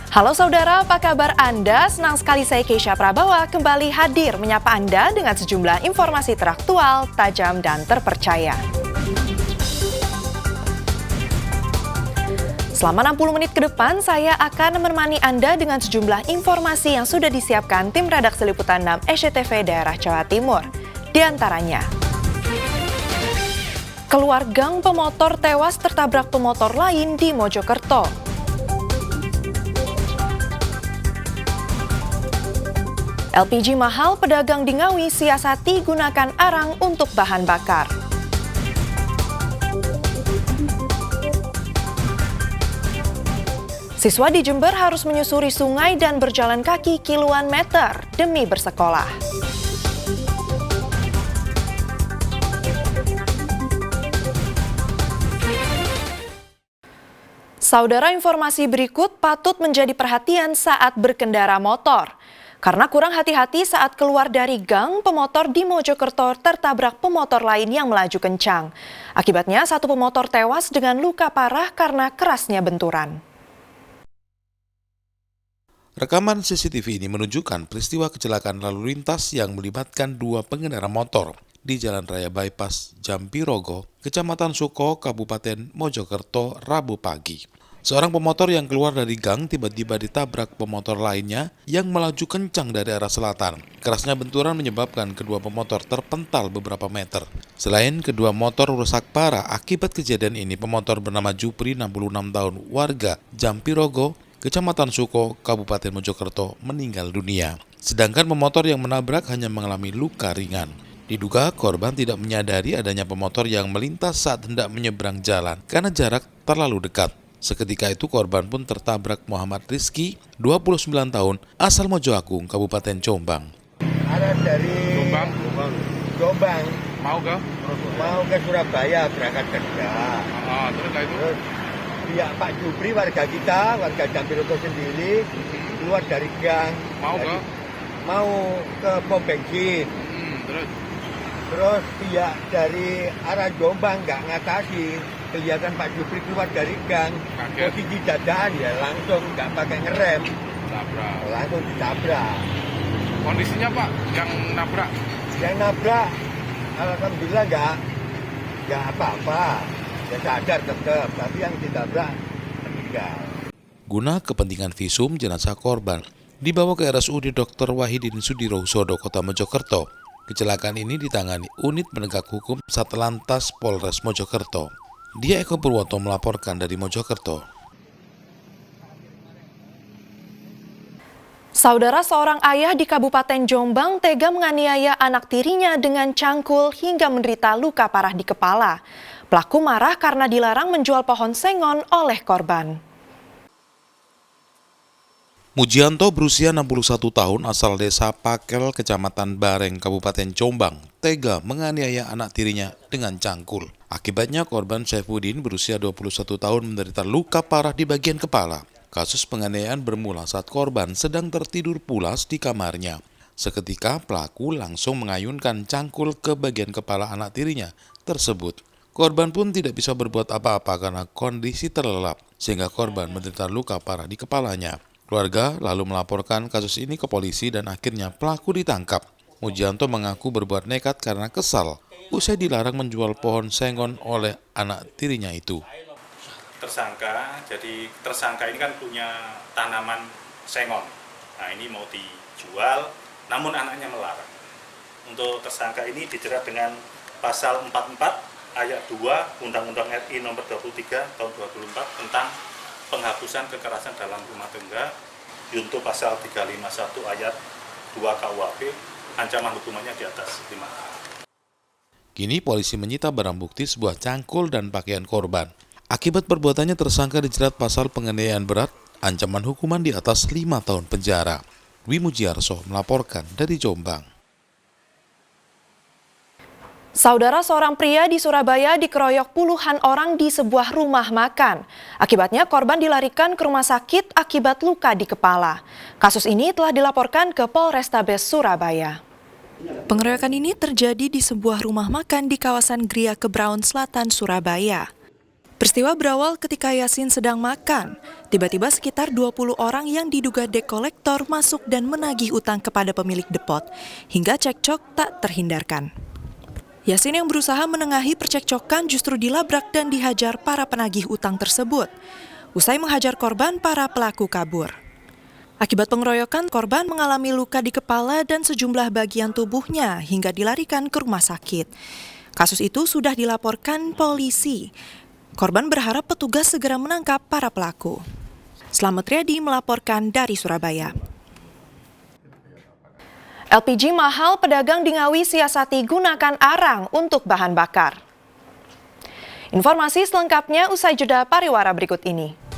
Halo saudara, apa kabar Anda? Senang sekali saya Keisha Prabawa kembali hadir menyapa Anda dengan sejumlah informasi teraktual, tajam, dan terpercaya. Selama 60 menit ke depan, saya akan menemani Anda dengan sejumlah informasi yang sudah disiapkan tim redaksi liputan 6 SCTV daerah Jawa Timur. Di antaranya, keluar gang pemotor tewas tertabrak pemotor lain di Mojokerto. LPG mahal, pedagang di Ngawi siasati gunakan arang untuk bahan bakar. Siswa di Jember harus menyusuri sungai dan berjalan kaki kiloan meter demi bersekolah. Saudara, informasi berikut patut menjadi perhatian saat berkendara motor. Karena kurang hati-hati saat keluar dari gang, pemotor di Mojokerto tertabrak pemotor lain yang melaju kencang. Akibatnya, satu pemotor tewas dengan luka parah karena kerasnya benturan. Rekaman CCTV ini menunjukkan peristiwa kecelakaan lalu lintas yang melibatkan dua pengendara motor di Jalan Raya Bypass Jampirogo, Kecamatan Suko, Kabupaten Mojokerto, Rabu pagi. Seorang pemotor yang keluar dari gang tiba-tiba ditabrak pemotor lainnya yang melaju kencang dari arah selatan. Kerasnya benturan menyebabkan kedua pemotor terpental beberapa meter. Selain kedua motor rusak parah, akibat kejadian ini pemotor bernama Jupri, 66 tahun, warga Jampirogo, Kecamatan Suko, Kabupaten Mojokerto, meninggal dunia. Sedangkan pemotor yang menabrak hanya mengalami luka ringan. Diduga korban tidak menyadari adanya pemotor yang melintas saat hendak menyeberang jalan karena jarak terlalu dekat. Seketika itu korban pun tertabrak Muhammad Rizky, 29 tahun, asal Mojoagung, Kabupaten Jombang. Arah dari Jombang. Mau ke Surabaya berangkat kerja. Terus pihak Pak Jupri, warga kita, warga Jampirogo sendiri, keluar dari gang. Mau ke pom bensin. Terus pihak dari arah Jombang nggak ngatasi, kelihatan Pak Jupri keluar dari gang, posisi dadaan ya langsung nggak pakai ngerem, langsung ditabrak. Kondisinya Pak, yang nabrak? Yang nabrak, alhamdulillah nggak apa-apa, ya sadar tetap, tapi yang ditabrak meninggal. Guna kepentingan visum, jenazah korban dibawa ke RSUD Dr. Wahidin Sudirohusodo, Kota Mojokerto. Kecelakaan ini ditangani unit penegak hukum Satlantas Polres Mojokerto. Dia Eko Purwoto melaporkan dari Mojokerto. Saudara, seorang ayah di Kabupaten Jombang tega menganiaya anak tirinya dengan cangkul hingga menderita luka parah di kepala. Pelaku marah karena dilarang menjual pohon sengon oleh korban. Mujianto berusia 61 tahun asal desa Pakel, Kecamatan Bareng, Kabupaten Jombang, tega menganiaya anak tirinya dengan cangkul. Akibatnya korban Saifuddin berusia 21 tahun menderita luka parah di bagian kepala. Kasus penganiayaan bermula saat korban sedang tertidur pulas di kamarnya. Seketika pelaku langsung mengayunkan cangkul ke bagian kepala anak tirinya tersebut. Korban pun tidak bisa berbuat apa-apa karena kondisi terlelap, sehingga korban menderita luka parah di kepalanya. Keluarga lalu melaporkan kasus ini ke polisi dan akhirnya pelaku ditangkap. Mujianto mengaku berbuat nekat karena kesal usai dilarang menjual pohon sengon oleh anak tirinya itu. Jadi tersangka ini kan punya tanaman sengon. Nah, ini mau dijual, namun anaknya melarang. Untuk tersangka ini dijerat dengan pasal 44 ayat 2 Undang-Undang RI nomor 23 tahun 2004 tentang penghapusan kekerasan dalam rumah tangga, junto pasal 351 ayat 2 KUHP, ancaman hukumannya di atas 5 tahun. Kini polisi menyita barang bukti sebuah cangkul dan pakaian korban. Akibat perbuatannya tersangka dijerat pasal penganiayaan berat, ancaman hukuman di atas 5 tahun penjara. Dwi Mujiarso melaporkan dari Jombang. Saudara, seorang pria di Surabaya dikeroyok puluhan orang di sebuah rumah makan. Akibatnya korban dilarikan ke rumah sakit akibat luka di kepala. Kasus ini telah dilaporkan ke Polrestabes Surabaya. Pengeroyokan ini terjadi di sebuah rumah makan di kawasan Gria Kebraun Selatan, Surabaya. Peristiwa berawal ketika Yasin sedang makan. Tiba-tiba sekitar 20 orang yang diduga dek kolektor masuk dan menagih utang kepada pemilik depot, hingga cekcok tak terhindarkan. Yasin yang berusaha menengahi percekcokan justru dilabrak dan dihajar para penagih utang tersebut. Usai menghajar korban, para pelaku kabur. Akibat pengeroyokan, korban mengalami luka di kepala dan sejumlah bagian tubuhnya hingga dilarikan ke rumah sakit. Kasus itu sudah dilaporkan polisi. Korban berharap petugas segera menangkap para pelaku. Slamet Riyadi melaporkan dari Surabaya. LPG mahal, pedagang di Ngawi siasati gunakan arang untuk bahan bakar. Informasi selengkapnya usai jeda pariwara berikut ini.